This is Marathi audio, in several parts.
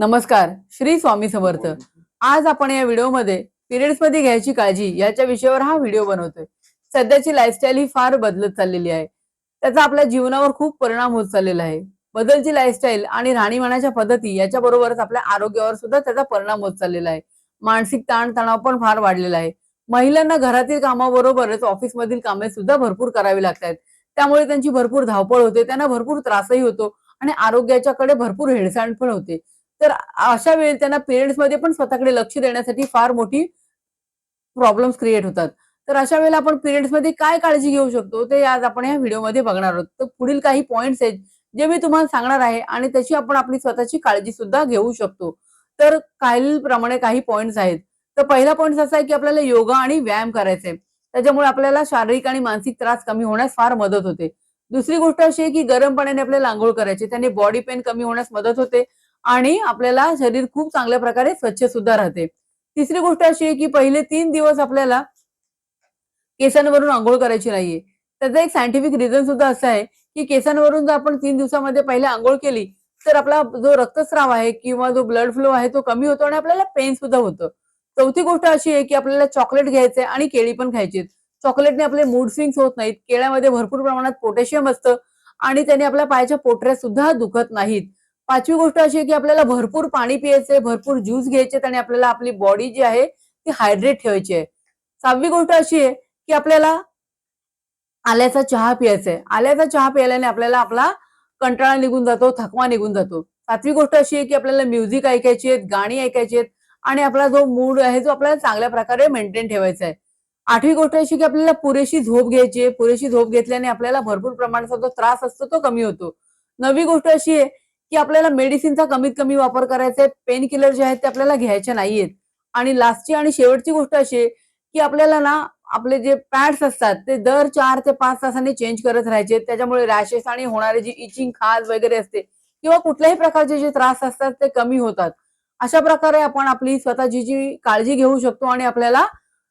नमस्कार, श्री स्वामी समर्थ। आज आपण या व्हिडिओमध्ये पिरियड्स मध्ये घ्यायची काळजी याच्या विषयावर हा व्हिडिओ बनवतोय। सध्याची लाईफस्टाईल ही फार बदलत चाललेली आहे, त्याचा आपल्या जीवनावर खूप परिणाम होत चाललेला आहे। बदलची लाईफस्टाईल आणि राहणीमानाच्या पद्धती याच्या बरोबरच आपल्या आरोग्यावर सुद्धा त्याचा परिणाम होत चाललेला आहे। मानसिक ताण तणाव पण फार वाढलेला आहे। महिलांना घरातील कामाबरोबरच ऑफिस मधील कामे सुद्धा भरपूर करावी लागतात, त्यामुळे त्यांची भरपूर धावपळ होते, त्यांना भरपूर त्रासही होतो आणि आरोग्याच्याकडे भरपूर हेळसांड पण होते। तर अशा वेळी त्यांना पिरियड्स मध्ये पण स्वतःकडे लक्ष देण्यासाठी फार मोठी प्रॉब्लेम्स क्रिएट होतात। तर अशा वेळेला आपण पिरियड्स मध्ये काय काळजी घेऊ शकतो ते आज आपण या व्हिडिओमध्ये बघणार आहोत। तर पुढील काही पॉइंट्स आहेत जे मी तुम्हाला सांगणार आहे आणि त्याची आपण आपली स्वतःची काळजी सुद्धा घेऊ शकतो। तर खालीलप्रमाणे काही पॉइंट्स आहेत। तर पहिला पॉइंट असा आहे की आपल्याला योगा आणि व्यायाम करायचा आहे, त्याच्यामुळे आपल्याला शारीरिक आणि मानसिक त्रास कमी होण्यास फार मदत होते। दुसरी गोष्ट अशी आहे की गरम पाण्याने आपल्याला आंघोळ करायची, त्याने बॉडी पेन कमी होण्यास मदत होते आणि आपल्याला शरीर खूप चांगल्या प्रकारे स्वच्छ सुद्धा राहते। तिसरी गोष्ट अशी आहे की पहिले 3 दिवस आपल्याला केसांवरून अंघोळ करायची नाहीये। त्याचं एक सायंटिफिक रिझन सुद्धा असं आहे की केसांवरून जर आपण 3 दिवसामध्ये पहिले अंघोळ केली तर आपला जो रक्तस्राव आहे किंवा जो ब्लड फ्लो आहे तो कमी होतो आणि आपल्याला पेन सुद्धा होतं। चौथी गोष्ट अशी आहे की आपल्याला चॉकलेट घ्यायचंय आणि केळी पण खायची। चॉकलेटने आपले मूड स्विंग्स होत नाहीत, केळ्यामध्ये भरपूर प्रमाणात पोटॅशियम असतं आणि त्याने आपल्या पायाच्या पोटऱ्या सुद्धा दुखत नाहीत। पाचवी गोष्ट अशी आहे की आपल्याला भरपूर पाणी प्यायचंय, भरपूर ज्यूस घ्यायचे आणि आपल्याला आपली बॉडी जी आहे ती हायड्रेट ठेवायची आहे। सहावी गोष्ट अशी आहे की आपल्याला आल्याचा चहा प्यायचा आहे। आल्याचा चहा प्यायल्याने आपल्याला आपला कंटाळा निघून जातो, थकवा निघून जातो। सातवी गोष्ट अशी आहे की आपल्याला म्युझिक ऐकायची आहेत, गाणी ऐकायची आहेत आणि आपला जो मूड आहे जो आपल्याला चांगल्या प्रकारे मेंटेन ठेवायचा आहे। आठवी गोष्ट अशी की आपल्याला पुरेशी झोप घ्यायची आहे। पुरेशी झोप घेतल्याने आपल्याला भरपूर प्रमाणाचा जो त्रास असतो तो कमी होतो। नववी गोष्ट अशी आहे की आपल्याला मेडिसिनचा कमीत कमी वापर करायचा आहे, पेन किलर जे आहेत ते आपल्याला घ्यायचे नाहीयेत। आणि लास्टची आणि शेवटची गोष्ट अशी आहे की आपल्याला ना आपले जे पॅड्स असतात ते दर 4 ते 5 तासांनी चेंज करत राहायचे। त्याच्यामुळे रॅशेस आणि होणारी जी इचिंग, खाज वगैरे असते किंवा कुठल्याही प्रकारचे जे त्रास असतात ते कमी होतात। अशा प्रकारे आपण आपली स्वतःची जी काळजी घेऊ शकतो आणि आपल्याला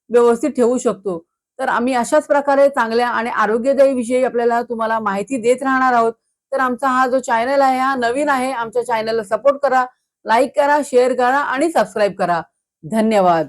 व्यवस्थित ठेवू शकतो। तर आम्ही अशाच प्रकारे चांगल्या आणि आरोग्यदायी विषयी आपल्याला तुम्हाला माहिती देत राहणार आहोत। तर आमचा हा जो चॅनल आहे हा नवीन आहे, आमच्या चॅनलला सपोर्ट करा, लाईक करा, शेअर करा आणि सबस्क्राईब करा। धन्यवाद।